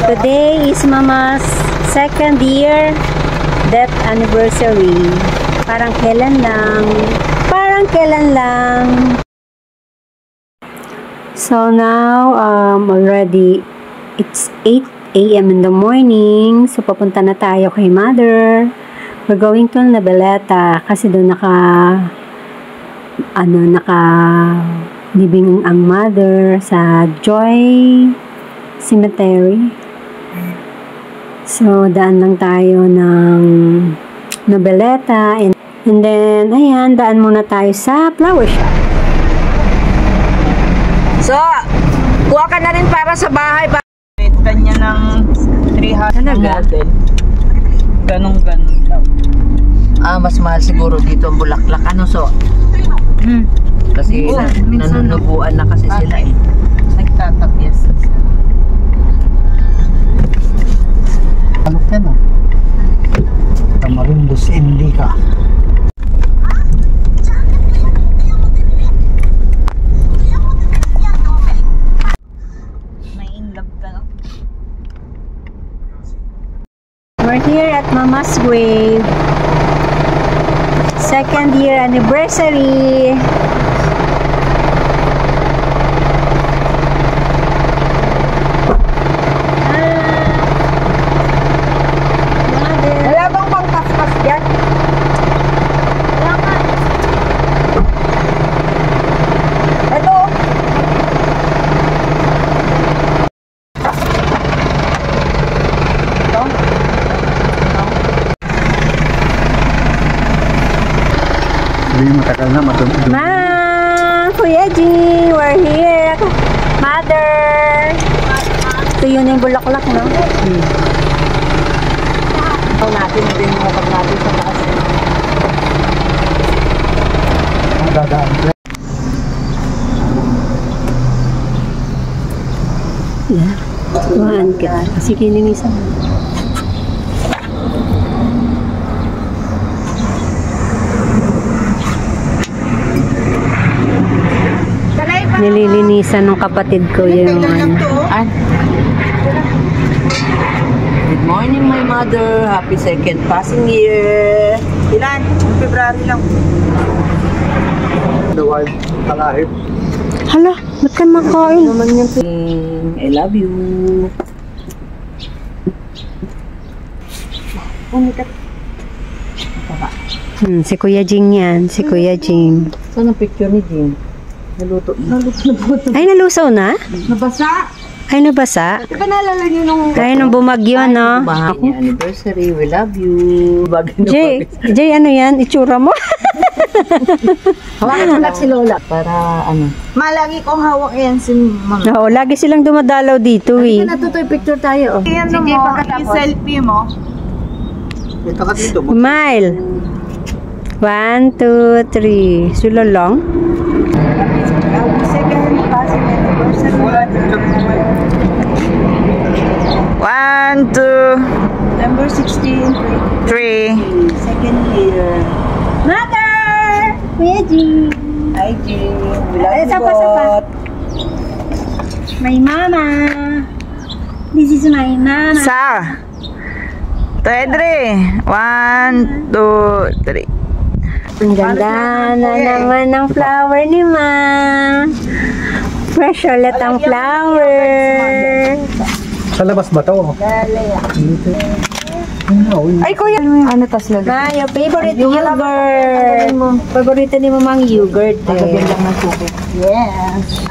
Today is Mama's second year death anniversary. Parang kailan lang. So now, already, it's 8 a.m. in the morning. So papunta na tayo kay Mother. We're going to Noveleta kasi doon libing ang Mother sa Joy Cemetery. So daan lang tayo ng Noveleta and then ayan, daan muna tayo sa flower shop. So, kuha ka na rin para sa bahay. Kanya ng 300 model. Ganong-ganon daw. Mas mahal siguro dito ang Bulaklak. Ano so? Kasi nanunubuan na kasi sila eh. Nagtatabyas. Ano ka na? Tamarindus Indica. We're here at Mama's grave. Second year anniversary. Wala bang pangkaskas dyan? Wala ka. Ito. Hindi matagal na matulog. Ma, Kuya G, we're here. Mother. Ito yun yung bulaklak, no? Natin din yung kapag natin sa taas. Ang dadaan. Yeah. Tuhan ka. Kasi kininisan mo. Nililinisan ng kapatid ko yung Good morning, my mother. Happy second passing year. Ilan? February lang. Daway, kalahit. Hala, ba't ka makain? I love you. Si Kuya Jing yan. Si Kuya Jing. Saan ang picture ni Jing? Naluto na. Ay, nalusaw na? Nabasa? Ay, nabasa? Diba naalala niyo nung... Ay, nung bumagyo, no? Happy anniversary. We love you. Jay, ano yan? Itsura mo? Hawakan mo lang si Lola. Para ano? Malagi kong hawak yan si Mama. Oo, lagi silang dumadalaw dito, eh. Natutoy picture tayo. Yan mo, i-selfie mo. Punta ka dito. Smile. 1, 2, 3. Sulolong. Second passing anniversary. 1, 2, Number 16. 3. Second year. Mother! Kuya Jing. Hi, Jing. We love you Sapa. both. My mama. This is my mama. Sa. 3. 1, 2, 3. Ang ganda na naman ng flower ni Ma. Fresh ulit ang flower. Sa labas ba ito? Ay, kuya. Ano tas lalo? Ma, your favorite yogurt. Paborito ni Mamang yogurt. Lagyan lang ng tubig. Yes.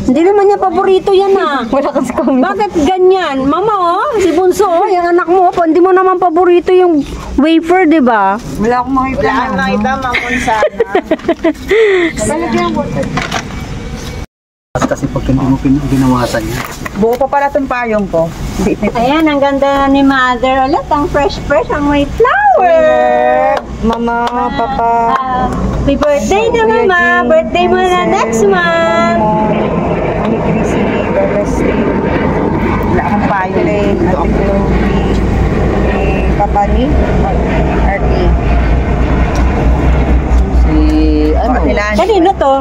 Hindi naman niya paborito yan, ah. Wala kasi kami. Bakit ganyan? Mama, oh, si Bunso, oh, yung anak mo, hindi mo naman paborito yung wafer, di ba? Wala akong makita. Wala akong makita, Mamon sana. Talagyan mo. Kasi pag hindi mo ginawasan niya. Buo pa pala itong payong ko. Ayan, ang ganda ni Mother. Ulit, ang fresh, ang may flower. Mama, Papa. Happy birthday na, Mama. Birthday mo na next month. Ani Chrissy, Bernasty. Wala akong payong. Ito ako. Papa ni Artie. Si, ano? Kanino to?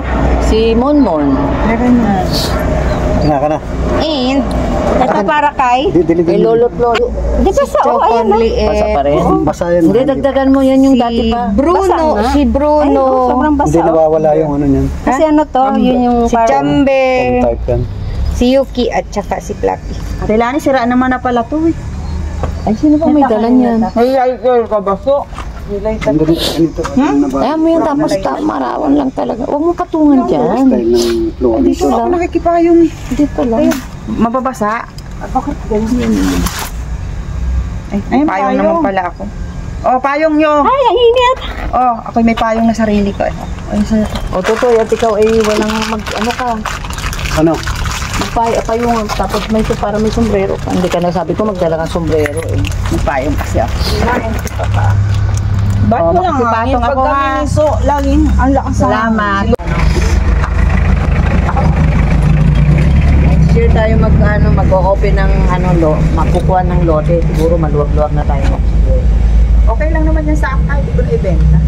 Si Monmon. Meron na. Kaya ka na. And, ito para kay? May lolot-lolo. Di ba sa, oh, ayan na. Basa pa rin. Basa yan. Hindi, dagdagan mo yan yung dati pa. Bruno, si Bruno. Sobrang Hindi basa. Oh. nawawala yung ano niyan. Kasi ano to, yun yung Si parang... Chambe, Ang type yan. si Yuki, at saka si Flappy. Kailangan sira naman na pala to eh. Ay, sino ba may dala niyan? May lighter ka ba so? Ang ganito. Kaya mo yan, tapos marawan lang talaga. Huwag mo patungan dyan. Style ng flow. Dito lang. Nakikipayong eh. Dito lang. Mababasa? Bakit ganyan? Ay, payong naman pala ako. Oh, payong nyo. Ay, ang init. Oh, ako may payong na sarili ko. Ay, sa'yo. Oh, Totoy, at ikaw ay walang ano ka. Ano? Payong, tapos may para may sombrero ka. Hindi ka na sabi ko magdala kang sombrero eh. May payong kasi ako. Ba't mo lang hangin? Pag kami niso, laging ang lakas sa salamat. Next year tayo mag-open ng makukuha ng lote. Siguro maluwag-luwag na tayo next year. Okay lang naman yan sa akin. Hindi ko na ibenta.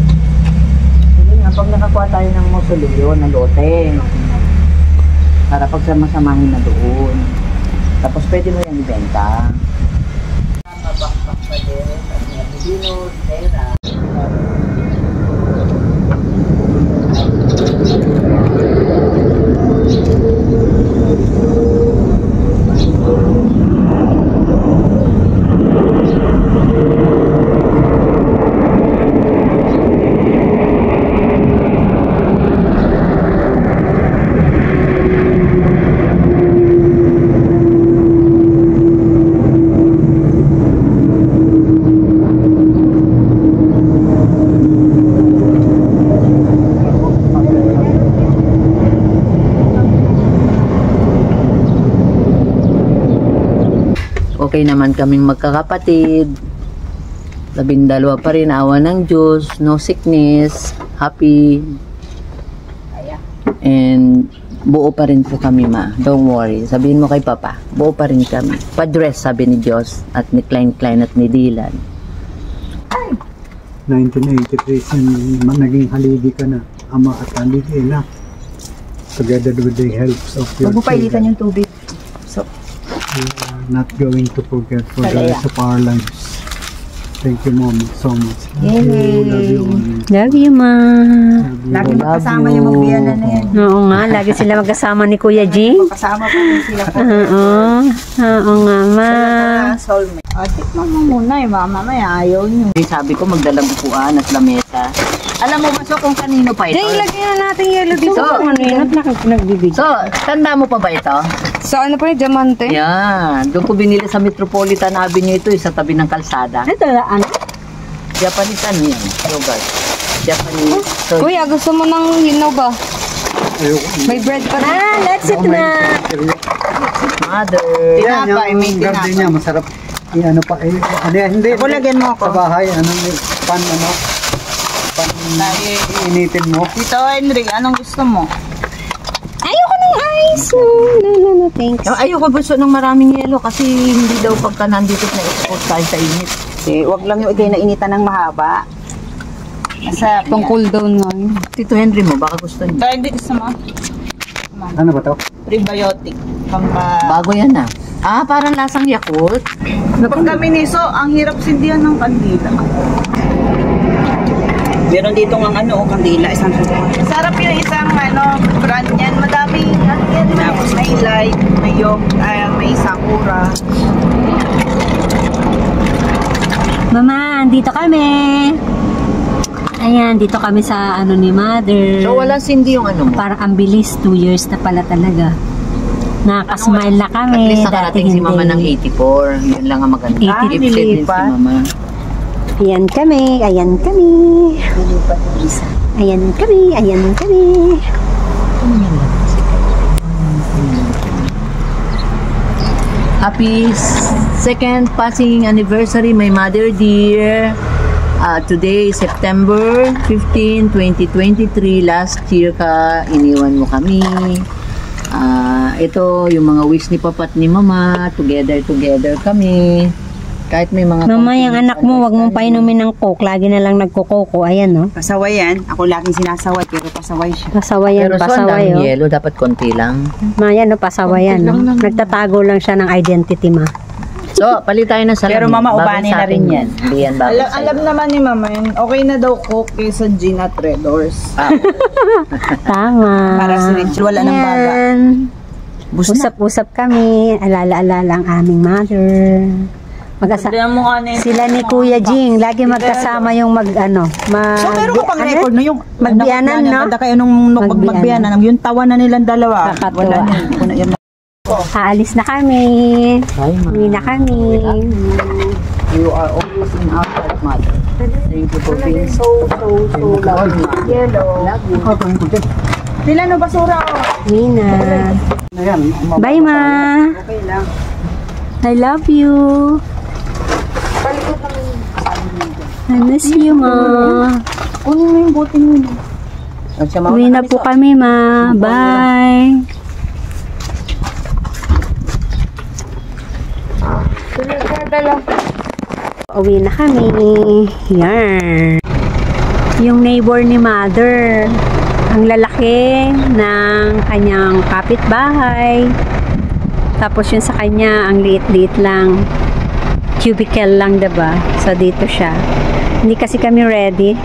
Hindi nga, pag nakakuha tayo ng mausoleo na lote, para pagsama-samahin na doon. Tapos pwede mo yan ibenta. Mabakbak pa din. At may abidino, pera. Okay naman kaming magkakapatid. 12 pa rin, awa ng Diyos, no sickness, happy. And buo pa rin po kami, ma. Don't worry. Sabihin mo kay Papa, buo pa rin kami. Padress, sabi ni Diyos, at ni Klein at ni Dylan. 1983, naging haligi ka na. Ama at haligi na. Together with the helps of your children. yung tubig. So, We are not going to forget for the rest of our lives. Thank you, Mom, so much. Love you, love you. Love you, ma. lagi magkasama yung magbiyanan na yan. Oo nga, lagi sila magkasama ni Kuya G. Kasama pa rin sila po. Oo nga, ma. Soulmate. Tikman mo muna eh, mama. May ayaw nyo. Sabi ko magdalang upuan at lamesa. Alam mo ba so kung kanino pa ito? Ilagay na natin yellow dito. So, ano yun? At nagbibigay. So, tanda mo pa ba ito? Sa ano pa yung diamante? Yan. Doon ko binili sa Metropolitan Avenue ito, sa tabi ng kalsada. Ito, ano? Japanese ano yan? Yogurt. Japanese. So, Kuya, gusto mo ng hinaw ba? Ayoko. May bread pa rin. Let's sit na. mother. Yan, Tinapay, may yung garden tinapay. niya, masarap. Ano pa, ano yan, hindi. Ako, lagyan mo ako. Sa bahay, pan, initin mo. Tito Henry, anong gusto mo? Ayoko ng ice. No, thanks. Ayoko gusto ng maraming yelo kasi hindi daw pagka nandito na export tayo sa init. Wag lang yung ikay na initan ng mahaba. Masarap Itong yan. cool down nga yun. Tito Henry mo, baka gusto niyo. Dahil di gusto mo? Ano ba to? Prebiotic. Bago yan ah. Ah, parang lasang Yakult. Pag kami niso, ang hirap sindihan ng kandila. Meron dito ng kandila, isang Sarap yung isang brand yan. Madaming yan. Tapos may light, may yog, may sakura. Mama, andito kami. Ayan, dito kami sa ni Mother. So, walang sindi yung mo? Parang ang bilis, 2 years na pala talaga. Nakakasmile na At kami. least nakarating si Mama ng 84. Yun lang ang maganda. 80 Gifted din si Mama. Ayan kami, ayan kami. Ayan kami, ayan kami. Happy second passing anniversary, my mother dear. Today is September 15, 2023. Last year ka, iniwan mo kami. Ito yung mga wish ni Papa at ni Mama. Together kami. Kahit may mga... Mama, yung anak mo, wag mong painumin ng coke. Lagi na lang nagkukoko. Ayan, no? Pasaway yan. Ako laging sinasaway pero pasaway siya. Pasaway yan, Pero so, ang pasaway, daming oh. yelo, dapat konti lang. Maya, no, pasaway yan, no? Nagtatago lang siya ng identity, ma. So, palit tayo ng salamin. Pero mama, Bagay ubani sa na akin rin yan. Hindi yan bagay sa'yo. Alam naman ni mama yun, okay na daw Coke kaysa gin at Red Doors. Tama. Para sa ritual, wala ng baga. Yan. Usap-usap kami. Alala-alala ang aming mother. Sila ni Kuya Jing, lagi magkasama yung So meron ka pang record no yung magbianan, no? Kada kayo nung magbianan, yung tawa na nilang dalawa. Kakatuwa. Wala yun. Aalis na kami. Uwi na kami. You are always in our heart, mother. Thank you for being so loving. Yellow. Sila no basura oh. Uwi na. Bye, ma. Okay lang. I love you. I miss you, ma. Kunin mo yung bote mo. Uwi na po kami, ma. Bye. Uwi na kami. Yan. Yung neighbor ni mother. Ang lalaki ng kanyang kapitbahay. Tapos yung sa kanya, ang liit-liit lang. Cubicle lang, diba? So, dito siya. Hindi kasi kami ready.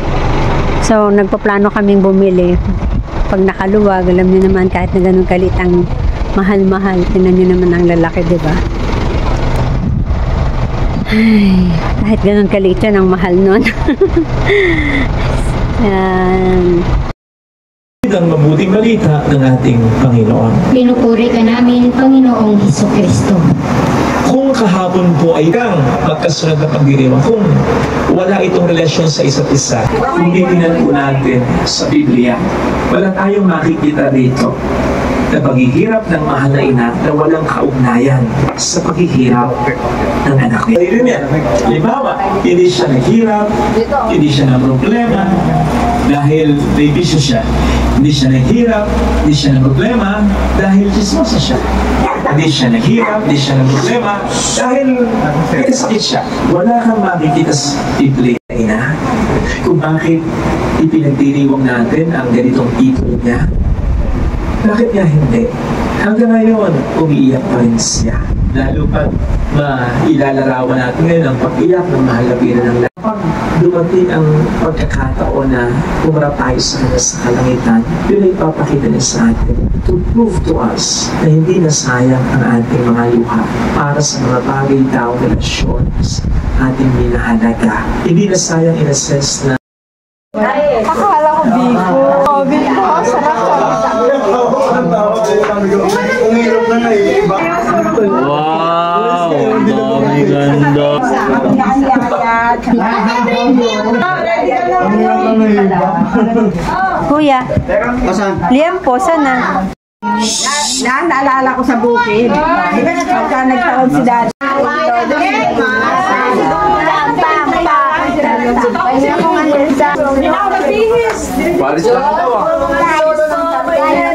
So, nagpaplano kaming bumili. Pag nakaluwag, alam niyo naman, kahit na ganun kalit ang mahal-mahal, tinan niyo naman ang lalaki, diba? Ay, kahit ganun kalit yan, ang mahal nun. Yan. Ang mabuting balita ng ating Panginoon. Pinupuri ka namin, Panginoong Hesukristo. Kung kahapon po ay kang magkasunod na pagdiriwang, kung wala itong relasyon sa isa't isa, kung titingnan po natin sa Biblia, wala tayong makikita dito na paghihirap ng mahal na ina na walang kaugnayan sa paghihirap ng anak niya. Ayun yan. Halimbawa, hindi siya naghirap, hindi siya na problema, dahil may bisyo siya. Hindi siya naghirap, hindi siya na problema, dahil chismosa siya. Hindi siya naghirap, hindi siya na problema, dahil may kasakit siya. Wala kang makikita sa Biblia na ina kung bakit ipinagdiriwang natin ang ganitong titulo niya. Bakit nga hindi? Hanggang ngayon, umiiyak pa rin siya. Lalo pag mailalarawan natin ngayon ang pag-iyak ng mahal na pira ng lahat. Pag dumating ang pagkakataon na umarap tayo sa kanya sa kalangitan, yun ay ipapakita niya sa atin to prove to us na hindi nasayang ang ating mga luha para sa mga bagay daw relasyon sa ating minahalaga. Hindi nasayang in a sense na Akala ko biko. Oh, biko. Sarap ka. wow! Dami ganda! Kuya, liempo, sana. Naalala ko sa bukid. Pagka nagtaon si Daddy. Paris lang ito ah!